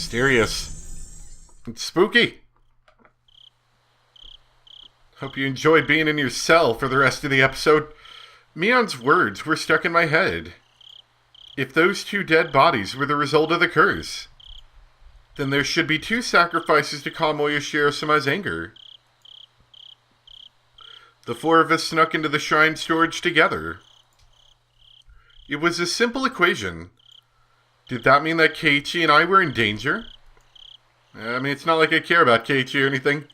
Mysterious. It's spooky. Hope you enjoy being in your cell for the rest of the episode. Mion's words were stuck in my head. If those two dead bodies were the result of the curse, then there should be two sacrifices to calm Oyashiro-sama's anger. The four of us snuck into the shrine storage together. It was a simple equation. Did that mean that Keiichi and I were in danger? I mean, it's not like I care about Keiichi or anything.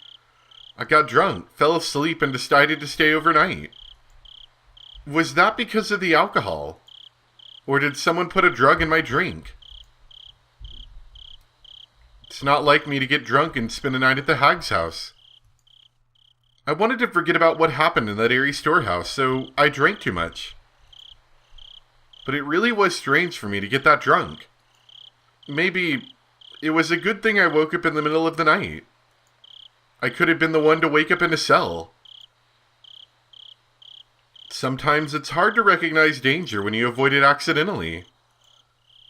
I got drunk, fell asleep, and decided to stay overnight. Was that because of the alcohol? Or did someone put a drug in my drink? It's not like me to get drunk and spend a night at the hag's house. I wanted to forget about what happened in that airy storehouse, so I drank too much. But it really was strange for me to get that drunk. Maybe it was a good thing I woke up in the middle of the night. I could have been the one to wake up in a cell. Sometimes it's hard to recognize danger when you avoid it accidentally.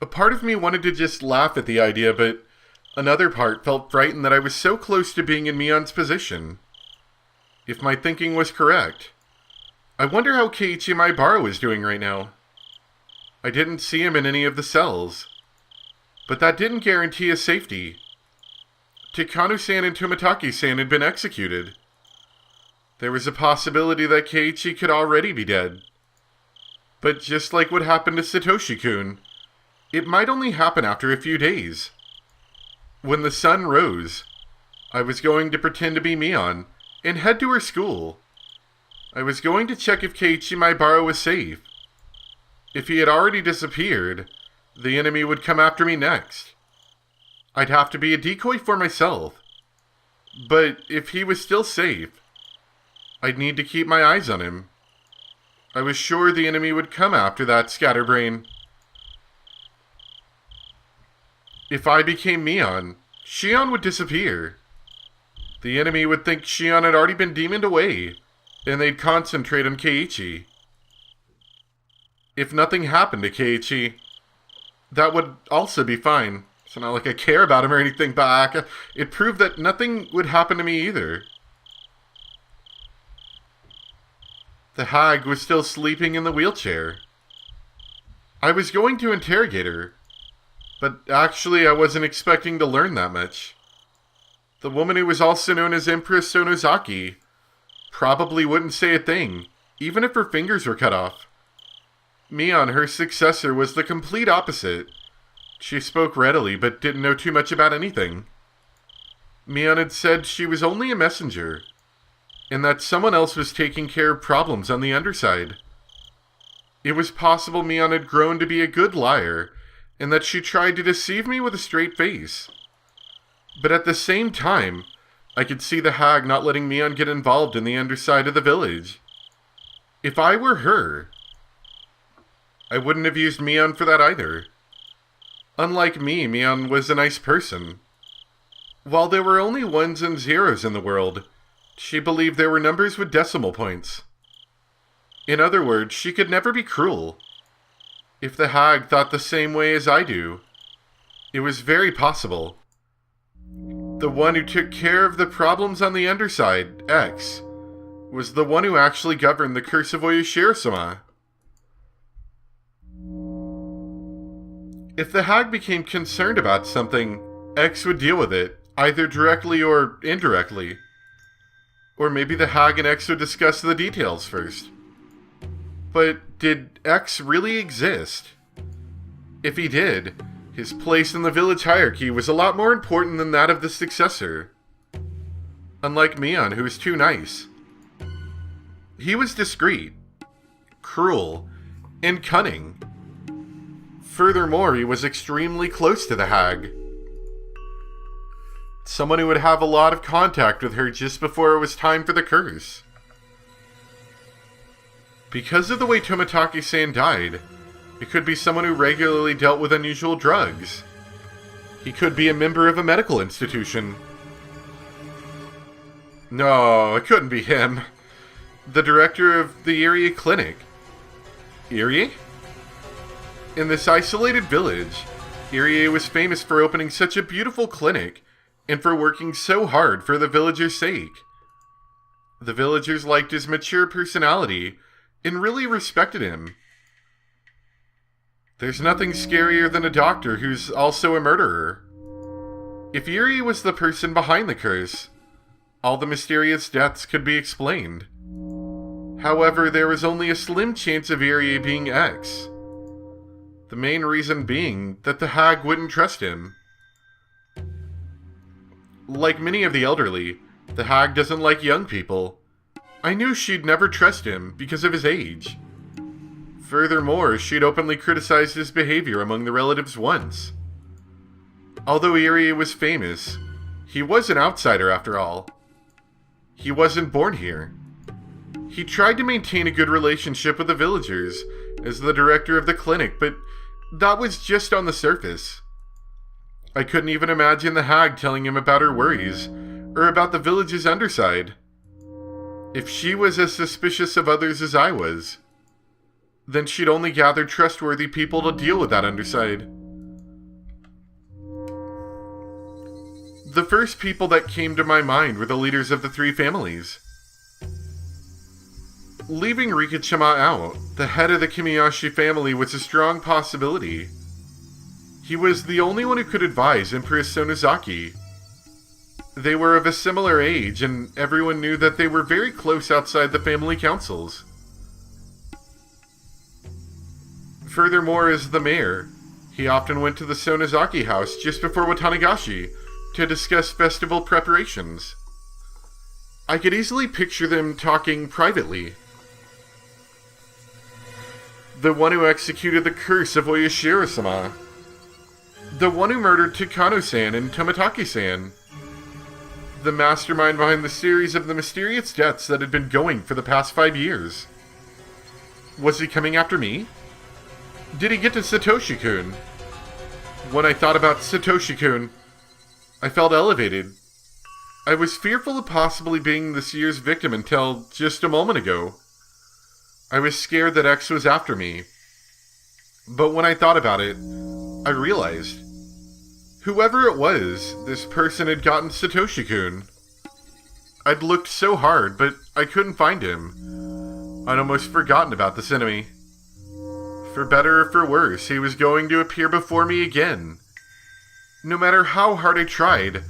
A part of me wanted to just laugh at the idea, but another part felt frightened that I was so close to being in Mion's position. If my thinking was correct, I wonder how Keiichi Maibara is doing right now. I didn't see him in any of the cells, but that didn't guarantee his safety. Takano-san and Tomitaki-san had been executed. There was a possibility that Keiichi could already be dead. But just like what happened to Satoshi-kun, it might only happen after a few days. When the sun rose, I was going to pretend to be Mion and head to her school. I was going to check if Keiichi Maibara was safe. If he had already disappeared, the enemy would come after me next. I'd have to be a decoy for myself. But if he was still safe, I'd need to keep my eyes on him. I was sure the enemy would come after that scatterbrain. If I became Mion, Shion would disappear. The enemy would think Shion had already been demoned away, and they'd concentrate on Keiichi. If nothing happened to Keiichi, that would also be fine. It's not like I care about him or anything, but it proved that nothing would happen to me either. The hag was still sleeping in the wheelchair. I was going to interrogate her, but actually I wasn't expecting to learn that much. The woman who was also known as Empress Sonozaki probably wouldn't say a thing, even if her fingers were cut off. Mion, her successor, was the complete opposite. She spoke readily, but didn't know too much about anything. Mion had said she was only a messenger, and that someone else was taking care of problems on the underside. It was possible Mion had grown to be a good liar, and that she tried to deceive me with a straight face. But at the same time, I could see the hag not letting Mion get involved in the underside of the village. If I were her, I wouldn't have used Mion for that either. Unlike me, Mion was a nice person. While there were only ones and zeros in the world, she believed there were numbers with decimal points. In other words, she could never be cruel. If the hag thought the same way as I do, it was very possible. The one who took care of the problems on the underside, X, was the one who actually governed the curse of Oyashiro-sama. If the hag became concerned about something, X would deal with it, either directly or indirectly. Or maybe the hag and X would discuss the details first. But did X really exist? If he did, his place in the village hierarchy was a lot more important than that of the successor. Unlike Mion, who was too nice. He was discreet, cruel, and cunning. Furthermore, he was extremely close to the hag. Someone who would have a lot of contact with her just before it was time for the curse. Because of the way Tomitaki-san died, it could be someone who regularly dealt with unusual drugs. He could be a member of a medical institution. No, it couldn't be him. The director of the Erie Clinic. Erie? In this isolated village, Irie was famous for opening such a beautiful clinic and for working so hard for the villagers' sake. The villagers liked his mature personality and really respected him. There's nothing scarier than a doctor who's also a murderer. If Irie was the person behind the curse, all the mysterious deaths could be explained. However, there was only a slim chance of Irie being X. The main reason being that the hag wouldn't trust him. Like many of the elderly, the hag doesn't like young people. I knew she'd never trust him because of his age. Furthermore, she'd openly criticized his behavior among the relatives once. Although Irie was famous, he was an outsider after all. He wasn't born here. He tried to maintain a good relationship with the villagers as the director of the clinic, but that was just on the surface. I couldn't even imagine the hag telling him about her worries, or about the village's underside. If she was as suspicious of others as I was, then she'd only gather trustworthy people to deal with that underside. The first people that came to my mind were the leaders of the three families. Leaving Rikachima out, the head of the Kimiyashi family was a strong possibility. He was the only one who could advise Empress Sonozaki. They were of a similar age, and everyone knew that they were very close outside the family councils. Furthermore, as the mayor, he often went to the Sonozaki house just before Watanagashi to discuss festival preparations. I could easily picture them talking privately. The one who executed the curse of Oyashiro-sama. The one who murdered Takano-san and Tomitake-san. The mastermind behind the series of the mysterious deaths that had been going for the past 5 years. Was he coming after me? Did he get to Satoshi-kun? When I thought about Satoshi-kun, I felt elevated. I was fearful of possibly being this year's victim until just a moment ago. I was scared that X was after me. But when I thought about it, I realized. Whoever it was, this person had gotten Satoshi-kun. I'd looked so hard, but I couldn't find him. I'd almost forgotten about this enemy. For better or for worse, he was going to appear before me again. No matter how hard I tried,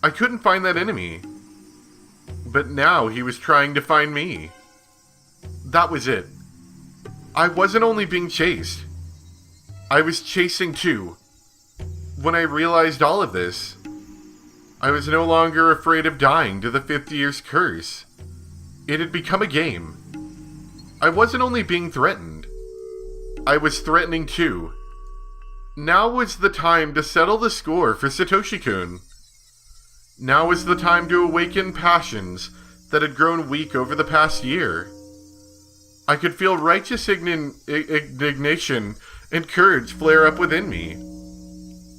I couldn't find that enemy. But now he was trying to find me. That was it. I wasn't only being chased. I was chasing too. When I realized all of this, I was no longer afraid of dying to the 5th year's curse. It had become a game. I wasn't only being threatened. I was threatening too. Now was the time to settle the score for Satoshi-kun. Now was the time to awaken passions that had grown weak over the past year. I could feel righteous indignation and courage flare up within me.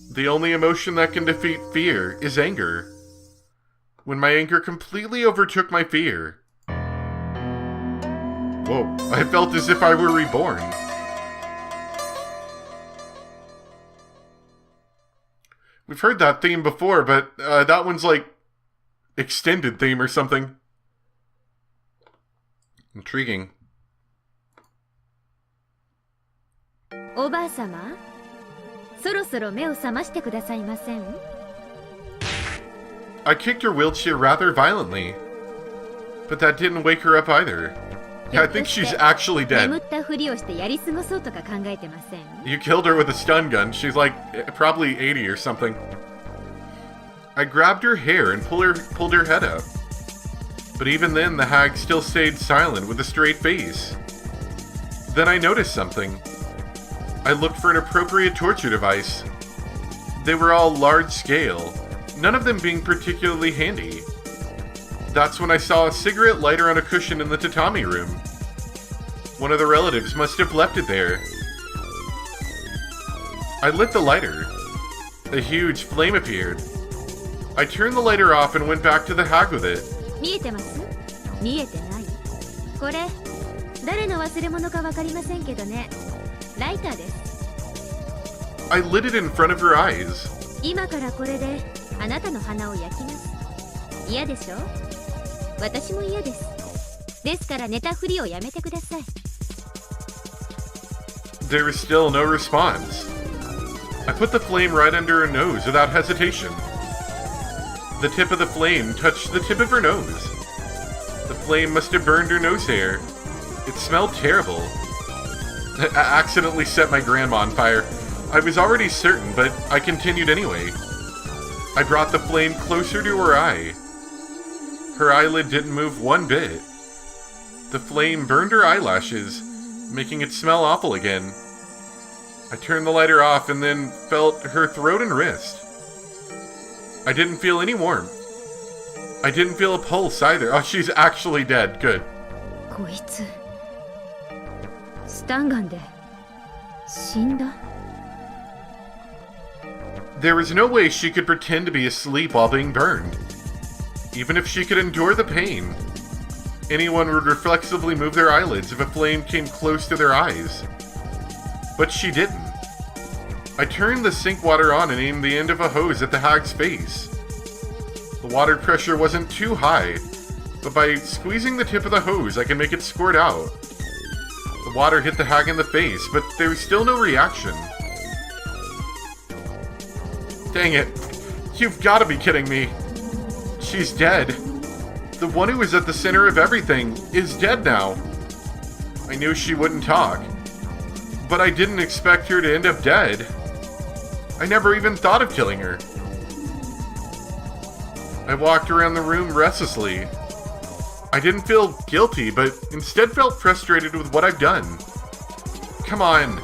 The only emotion that can defeat fear is anger. When my anger completely overtook my fear, whoa, I felt as if I were reborn. We've heard that theme before, but that one's like extended theme or something. Intriguing. おばあさま、そろそろ目を覚ましてくださいません? I kicked her wheelchair rather violently, but that didn't wake her up either. I think she's actually dead. 眠ったふりをしてやり過ごそうとか考えてません? You killed her with a stun gun. She's like probably 80 or something. I grabbed her hair and pulled her head up. But even then, the hag still stayed silent with a straight face. Then I noticed something. I looked for an appropriate torture device. They were all large scale, none of them being particularly handy. That's when I saw a cigarette lighter on a cushion in the tatami room. One of the relatives must have left it there. I lit the lighter. A huge flame appeared. I turned the lighter off and went back to the hag with it. 見えてます?見えてない?これ、誰の忘れ物かわかりませんけどね。ライターです。I lit it in front of her eyes. 今からこれであなたの鼻を焼きます。嫌でしょ？私も嫌です。ですから寝たふりをやめてください。There was still no response. I put the flame right under her nose without hesitation. The tip of the flame touched the tip of her nose. The flame must have burned her nose hair. It smelled terrible. I accidentally set my grandma on fire. I was already certain, but I continued anyway. I brought the flame closer to her eye. Her eyelid didn't move one bit. The flame burned her eyelashes, making it smell awful again. I turned the lighter off and then felt her throat and wrist. I didn't feel any warmth. I didn't feel a pulse either. Oh, she's actually dead. Good. こいつスタンガンで死んだ。 There was no way she could pretend to be asleep while being burned. Even if she could endure the pain, anyone would reflexively move their eyelids if a flame came close to their eyes. But she didn't. I turned the sink water on and aimed the end of a hose at the hag's face. The water pressure wasn't too high, but by squeezing the tip of the hose, I could make it squirt out. The water hit the hag in the face, but there was still no reaction. Dang it. You've got to be kidding me. She's dead. The one who was at the center of everything is dead now. I knew she wouldn't talk, but I didn't expect her to end up dead. I never even thought of killing her. I walked around the room restlessly. I didn't feel guilty, but instead felt frustrated with what I've done. Come on.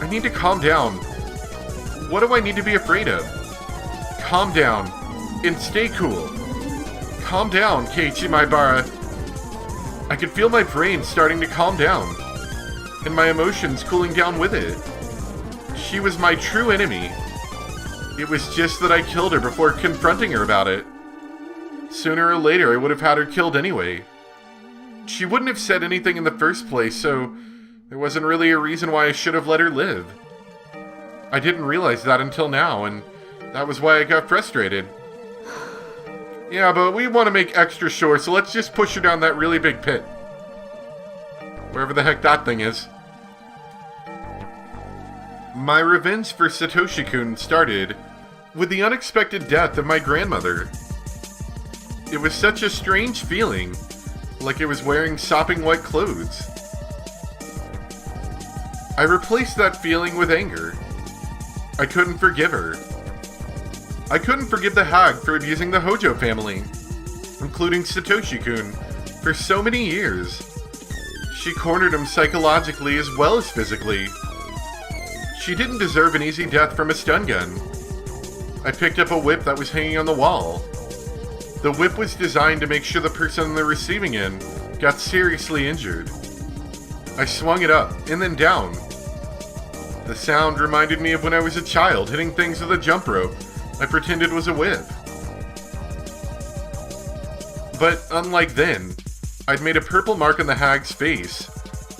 I need to calm down. What do I need to be afraid of? Calm down. And stay cool. Calm down, Keiichi Maibara. I could feel my brain starting to calm down, and my emotions cooling down with it. She was my true enemy. It was just that I killed her before confronting her about it. Sooner or later, I would have had her killed anyway. She wouldn't have said anything in the first place, so there wasn't really a reason why I should have let her live. I didn't realize that until now, and that was why I got frustrated. Yeah, but we want to make extra sure, so let's just push her down that really big pit. Wherever the heck that thing is. My revenge for Satoshi-kun started with the unexpected death of my grandmother. It was such a strange feeling, like I was wearing sopping wet clothes. I replaced that feeling with anger. I couldn't forgive her. I couldn't forgive the hag for abusing the Hojo family, including Satoshi-kun, for so many years. She cornered him psychologically as well as physically. She didn't deserve an easy death from a stun gun. I picked up a whip that was hanging on the wall. The whip was designed to make sure the person on the receiving end got seriously injured. I swung it up and then down. The sound reminded me of when I was a child hitting things with a jump rope I pretended was a whip. But unlike then, I'd made a purple mark on the hag's face,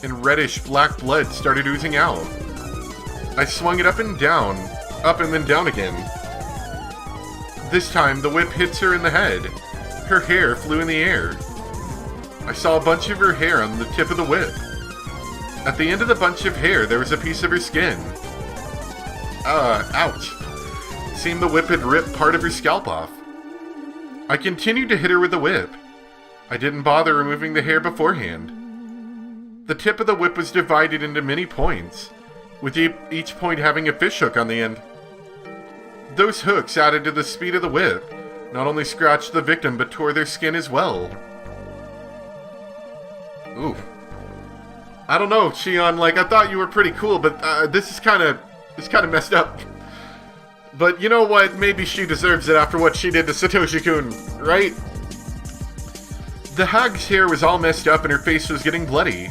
and reddish black blood started oozing out. I swung it up and then down again. This time, the whip hits her in the head. Her hair flew in the air. I saw a bunch of her hair on the tip of the whip. At the end of the bunch of hair, there was a piece of her skin. Ouch. Seemed the whip had ripped part of her scalp off. I continued to hit her with the whip. I didn't bother removing the hair beforehand. The tip of the whip was divided into many points, with each point having a fishhook on the end. Those hooks added to the speed of the whip, not only scratched the victim but tore their skin as well. Ooh. I don't know, Shion, I thought you were pretty cool, but this is kind of messed up. But you know what? Maybe she deserves it after what she did to Satoshi-kun, right? The hag's hair was all messed up and her face was getting bloody.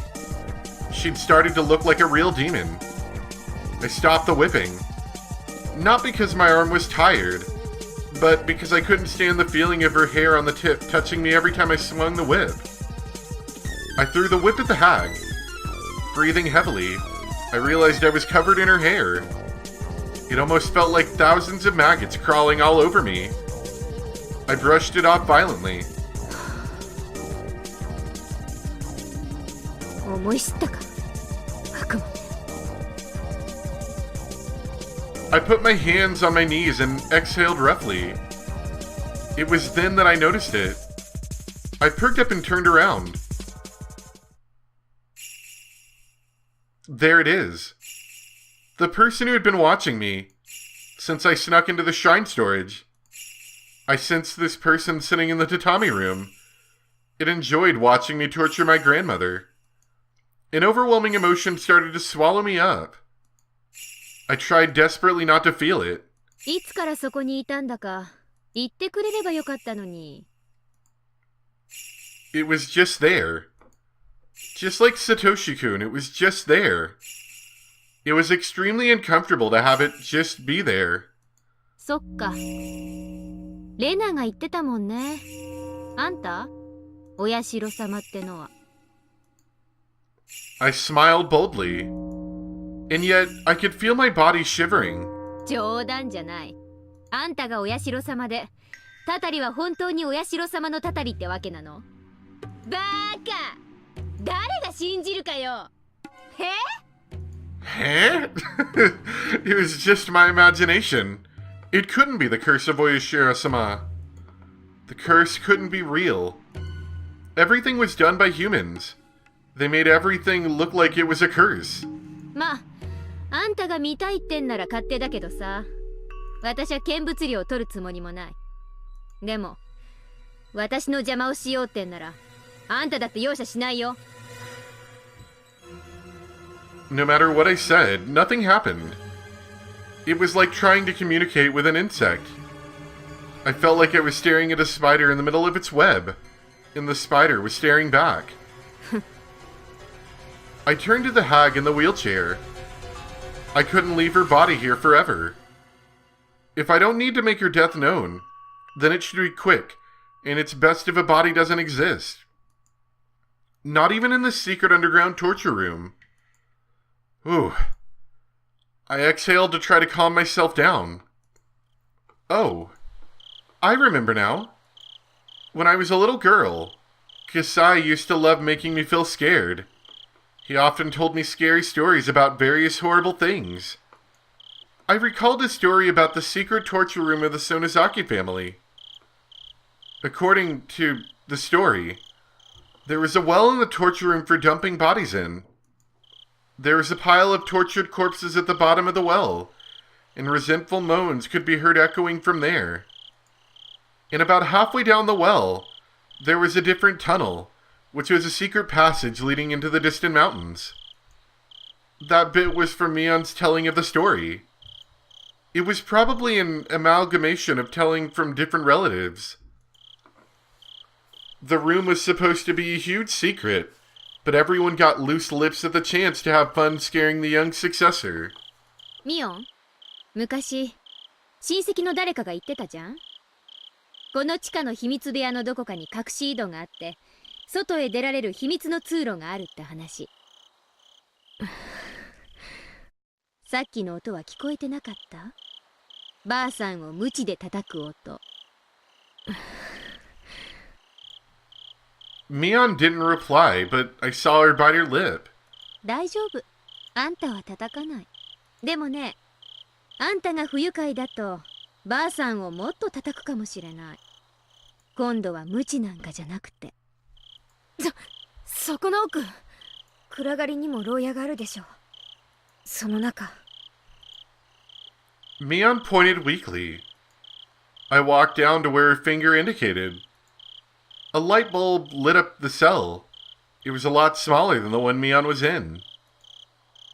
She'd started to look like a real demon. I stopped the whipping. Not because my arm was tired, but because I couldn't stand the feeling of her hair on the tip touching me every time I swung the whip. I threw the whip at the hag. Breathing heavily, I realized I was covered in her hair. It almost felt like thousands of maggots crawling all over me. I brushed it off violently. 思い知ったか悪魔。 I put my hands on my knees and exhaled roughly. It was then that I noticed it. I perked up and turned around. There it is. The person who had been watching me since I snuck into the shrine storage. I sensed this person sitting in the tatami room. It enjoyed watching me torture my grandmother. An overwhelming emotion started to swallow me up. I tried desperately not to feel it. いつからそこにいたんだか言ってくれればよかったのに。 It was just there. Just like Satoshi-kun, it was just there. It was extremely uncomfortable to have it just be there. そっか。レナが言ってたもんね。あんたお社様ってのは。 I smiled boldly. And yet, I could feel my body shivering. 冗談じゃない。あんたがお社様で、たたりは本当にお社様のたたりってわけなの？バーカ！誰が信じるかよ！Huh? It was just my imagination. It couldn't be the curse of Oyashiro-sama. The curse couldn't be real. Everything was done by humans. They made everything look like it was a curse. まあ、あんたが見たいってんなら勝手だけどさ。私は見物料を取るつもりもない。でも、私の邪魔をしようってんなら、あんただって容赦しないよ。 No matter what I said, nothing happened. It was like trying to communicate with an insect. I felt like I was staring at a spider in the middle of its web, and the spider was staring back. I turned to the hag in the wheelchair. I couldn't leave her body here forever. If I don't need to make her death known, then it should be quick, and it's best if a body doesn't exist. Not even in the secret underground torture room. Ooh. I exhaled to try to calm myself down. Oh, I remember now. When I was a little girl, Kasai used to love making me feel scared. He often told me scary stories about various horrible things. I recalled a story about the secret torture room of the Sonozaki family. According to the story, there was a well in the torture room for dumping bodies in. There was a pile of tortured corpses at the bottom of the well, and resentful moans could be heard echoing from there. And about halfway down the well, there was a different tunnel, which was a secret passage leading into the distant mountains. That bit was from Mion's telling of the story. It was probably an amalgamation of telling from different relatives. The room was supposed to be a huge secret, but everyone got loose lips at the chance to have fun scaring the young successor. ミオン、昔親戚の誰かが言ってたじゃん。この地下の秘密部屋のどこかに隠し井戸があって、外へ出られる秘密の通路があるって話。さっきの音は聞こえてなかった？ばあさんを鞭で叩く音。Mion didn't reply, but I saw her bite her lip. 大丈夫。あんたは叩かない。でもね、あんたが不愉快だと、ばあさんをもっと叩くかもしれない。今度は鞭なんかじゃなくて。そこの奥、暗がりにも牢屋があるでしょう。その中。Mion pointed weakly. I walked down to where her finger indicated. A light bulb lit up the cell. It was a lot smaller than the one Mion was in.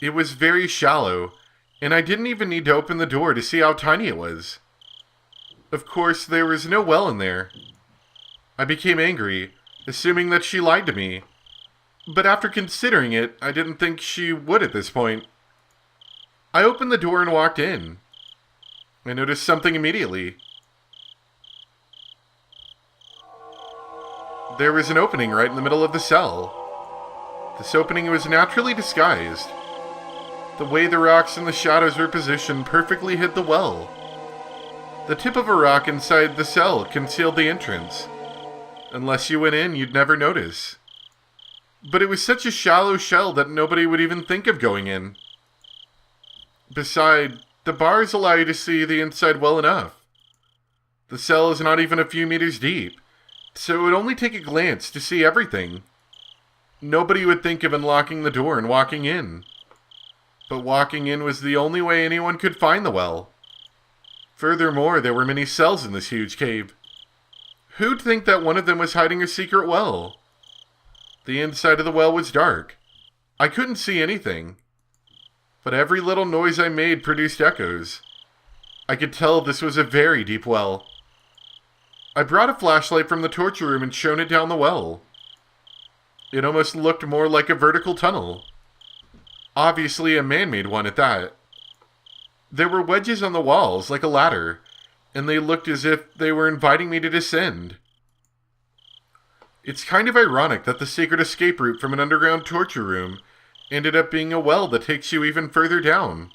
It was very shallow, and I didn't even need to open the door to see how tiny it was. Of course, there was no well in there. I became angry, assuming that she lied to me. But after considering it, I didn't think she would at this point. I opened the door and walked in. I noticed something immediately. There was an opening right in the middle of the cell. This opening was naturally disguised. The way the rocks and the shadows were positioned perfectly hid the well. The tip of a rock inside the cell concealed the entrance. Unless you went in, you'd never notice. But it was such a shallow shell that nobody would even think of going in. Besides, the bars allow you to see the inside well enough. The cell is not even a few meters deep, so it would only take a glance to see everything. Nobody would think of unlocking the door and walking in. But walking in was the only way anyone could find the well. Furthermore, there were many cells in this huge cave. Who'd think that one of them was hiding a secret well? The inside of the well was dark. I couldn't see anything. But every little noise I made produced echoes. I could tell this was a very deep well. I brought a flashlight from the torture room and shone it down the well. It almost looked more like a vertical tunnel. Obviously a man-made one at that. There were wedges on the walls, like a ladder, and they looked as if they were inviting me to descend. It's kind of ironic that the secret escape route from an underground torture room ended up being a well that takes you even further down.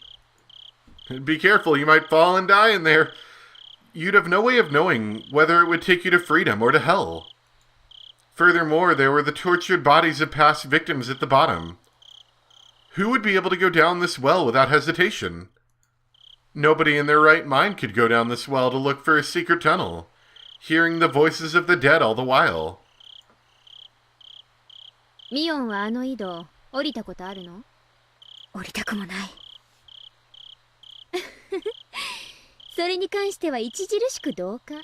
Be careful, you might fall and die in there. You'd have no way of knowing whether it would take you to freedom or to hell. Furthermore, there were the tortured bodies of past victims at the bottom. Who would be able to go down this well without hesitation? Nobody in their right mind could go down this well to look for a secret tunnel, hearing the voices of the dead all the while. ミオンはあの井戸降りたことあるの？降りたくもない。それに関しては著しく同感。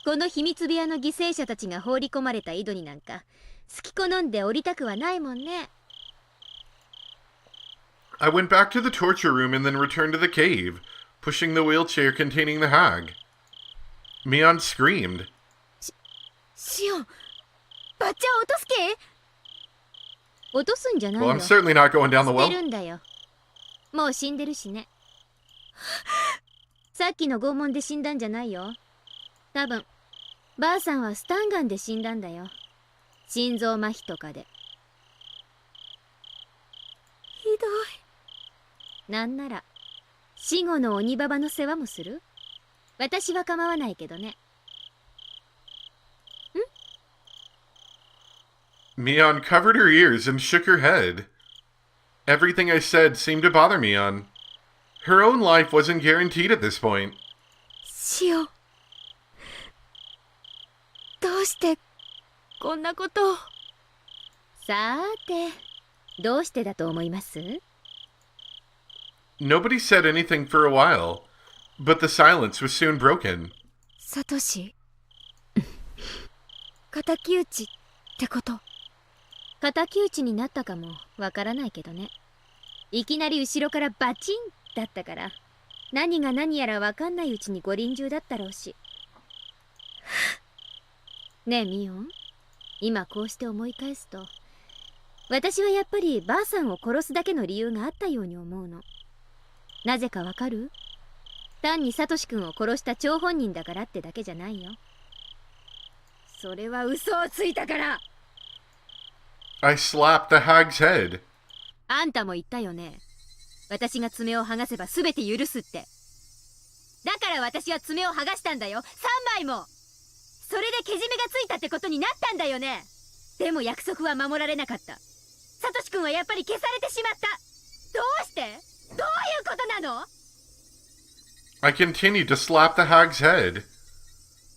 この秘密部屋の犠牲者たちが放り込まれた井戸になんか好き好んで降りたくはないもんね。I went back to the torture room and then returned to the cave, pushing the wheelchair containing the hag. Mion screamed. シオン、バッチャを落とすけ？落とすんじゃないよ。Well, I'm certainly not going down the 捨 well. てるんだよ。もう死んでるしね。さっきの拷問で死んだんじゃないよ。多分ばあさんはスタンガンで死んだんだよ。心臓麻痺とかで。ひどい。なんなら死後の鬼ババの世話もする？私は構わないけどね。Mion covered her ears and shook her head. Everything I said seemed to bother Mion. Her own life wasn't guaranteed at this point. シオン、どうしてこんなことを。さーて、どうしてだと思います？ Nobody said anything for a while, but the silence was soon broken. サトシ、敵討ちってこと？敵討ちになったかもわからないけどね。いきなり後ろからバチンだったから、何が何やらわかんないうちにご臨終だったろうし。ねえミオン、今こうして思い返すと、私はやっぱりばあさんを殺すだけの理由があったように思うの。なぜかわかる？単にサトシ君を殺した張本人だからってだけじゃないよ。それは嘘をついたから。I slapped the hag's head. あんたも言ったよね。私が爪を剥がせば全て許すって。だから私は爪を剥がしたんだよ。3枚も。それでけじめがついたってことになったんだよね。でも約束は守られなかった。サトシ君はやっぱり消されてしまった。どうして？どういうことなの？ I continued to slap the hag's head.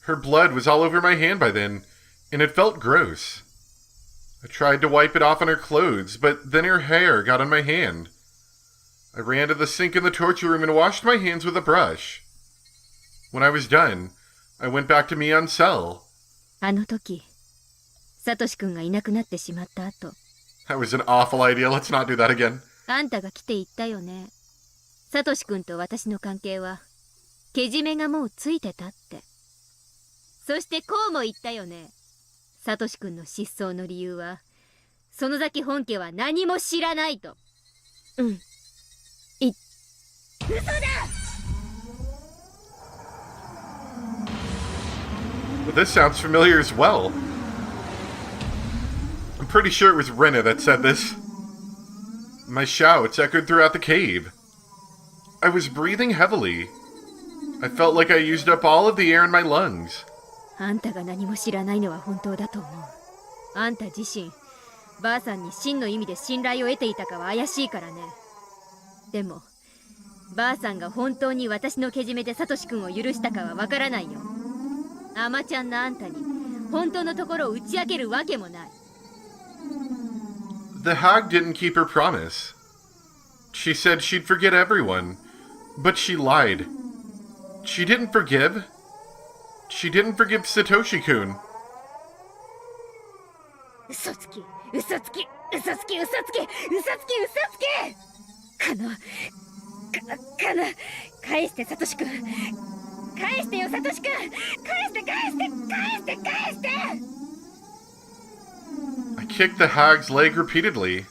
Her blood was all over my hand by then, and it felt gross. I tried to wipe it off on her clothes, but then her hair got on my hand. I ran to the sink in the torture room and washed my hands with a brush. When I was done, I went back to Mion's cell. あの時、サトシ君がいなくなってしまった後。That was an awful idea. Let's not do that again. あんたが来て言ったよね。サトシ君と私の関係は、けじめがもうついてたって。そしてこうも言ったよね。サトシ君の失踪の理由は、園崎本家は何も知らないと。うん。嘘だ！ But this sounds familiar as well. I'm pretty sure it was Rena that said this. My shouts echoed throughout the cave. I was breathing heavily. I felt like I used up all of the air in my lungs. あんたが何も知らないのは本当だと思う。あんた自身、ばあさんに真の意味で信頼を得ていたかは怪しいからね。でも、ばあさんが本当に私のけじめでサトシ君を許したかはわからないよ。アマちゃんのあんたに本当のところを打ち明けるわけもない。The hag didn't keep her promise. She said she'd forget everyone, but she lied. She didn't forgive. She didn't forgive Satoshi-kun. 嘘つき、嘘つき、嘘つき、嘘つき、嘘つき、嘘つき。かな、返してサトシ君。返してよサトシ君。返して。I kicked the hag's leg repeatedly.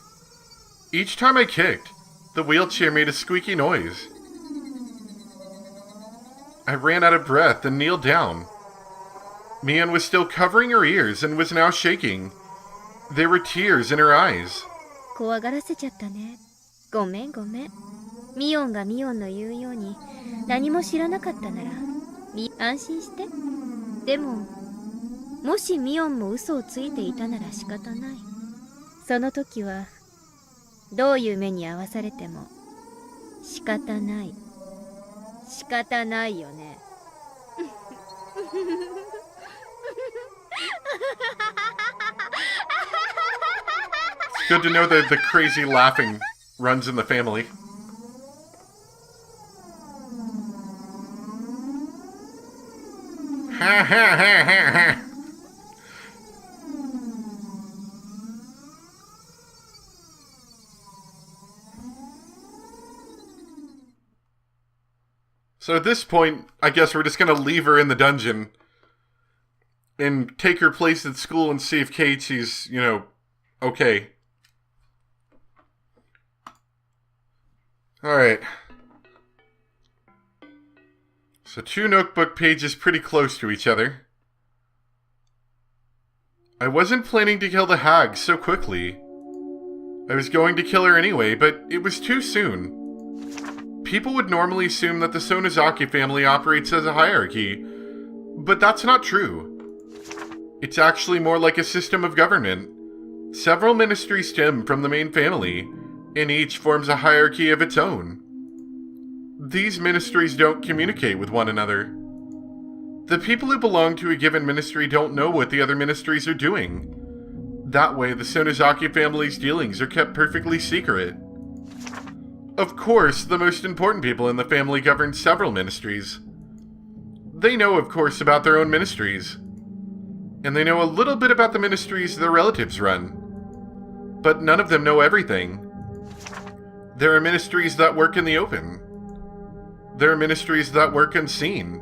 Each time I kicked, the wheelchair made a squeaky noise. I ran out of breath and kneeled down. Mion was still covering her ears and was now shaking. There were tears in her eyes. 怖がらせちゃったね。ごめん。ミオンがミオンの言うように何も知らなかったなら安心して。でももしミオンも嘘をついていたなら仕方ない。その時はどういう目に遭わされても仕方ないよね。It's good to know that the crazy laughing runs in the family. Ha ha ha ha ha. So at this point, I guess we're just gonna leave her in the dungeon and take her place at school and see if Keiichi's, okay. Alright. So 2 notebook pages pretty close to each other. I wasn't planning to kill the hag so quickly. I was going to kill her anyway, but it was too soon. People would normally assume that the Sonozaki family operates as a hierarchy, but that's not true. It's actually more like a system of government. Several ministries stem from the main family, and each forms a hierarchy of its own. These ministries don't communicate with one another. The people who belong to a given ministry don't know what the other ministries are doing. That way, the Sonozaki family's dealings are kept perfectly secret. Of course, the most important people in the family govern several ministries. They know, of course, about their own ministries. And they know a little bit about the ministries their relatives run. But none of them know everything. There are ministries that work in the open. There are ministries that work unseen.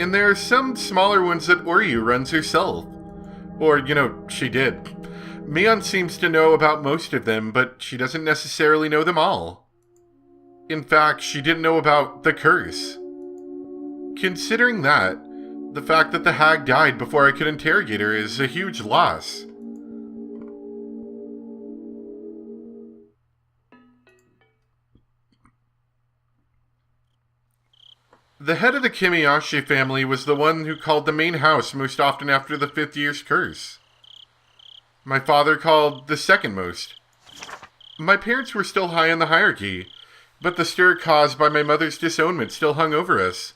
And there are some smaller ones that Oryu runs herself. Or, she did. Mion seems to know about most of them, but she doesn't necessarily know them all. In fact, she didn't know about the curse. Considering that, the fact that the hag died before I could interrogate her is a huge loss. The head of the Kimiyashi family was the one who called the main house most often after the 5th year's curse. My father called the second most. My parents were still high in the hierarchy, but the stir caused by my mother's disownment still hung over us,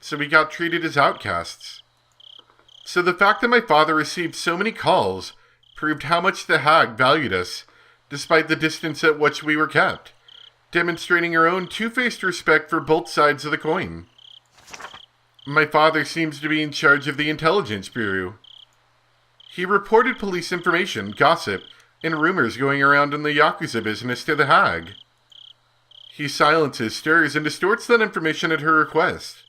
so we got treated as outcasts. So the fact that my father received so many calls proved how much the hag valued us, despite the distance at which we were kept, demonstrating her own two-faced respect for both sides of the coin. My father seems to be in charge of the intelligence bureau. He reported police information, gossip, and rumors going around in the Yakuza business to the hag. He silences, stirs, and distorts that information at her request.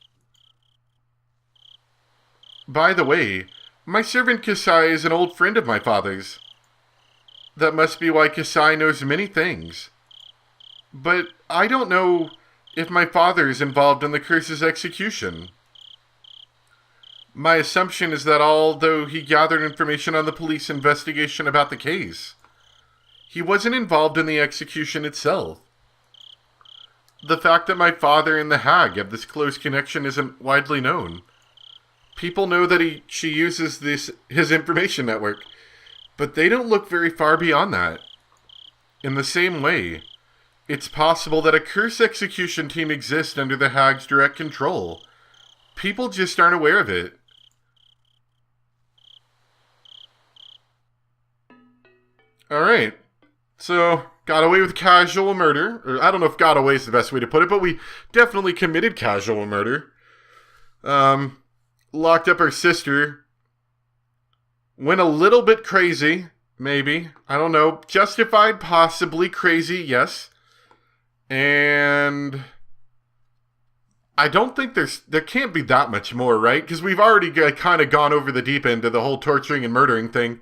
By the way, my servant Kasai is an old friend of my father's. That must be why Kasai knows many things. But I don't know if my father is involved in the curse's execution. My assumption is that although he gathered information on the police investigation about the case, He wasn't involved in the execution itself. The fact that my father and the hag have this close connection isn't widely known. People know that she uses his information network, but they don't look very far beyond that. In the same way, it's possible that a curse execution team exists under the hag's direct control. People just aren't aware of it. Alright, so got away with casual murder. Or I don't know if got away is the best way to put it, but we definitely committed casual murder. Locked up her sister. Went a little bit crazy, maybe. I don't know. Justified, possibly. Crazy, yes. And I don't think there can't be that much more, right? Because we've already kind of gone over the deep end of the whole torturing and murdering thing.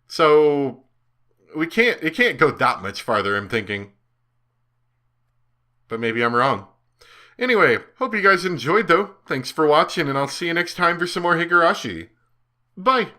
So it can't go that much farther, I'm thinking. But maybe I'm wrong. Anyway, hope you guys enjoyed though. Thanks for watching, and I'll see you next time for some more Higurashi. Bye!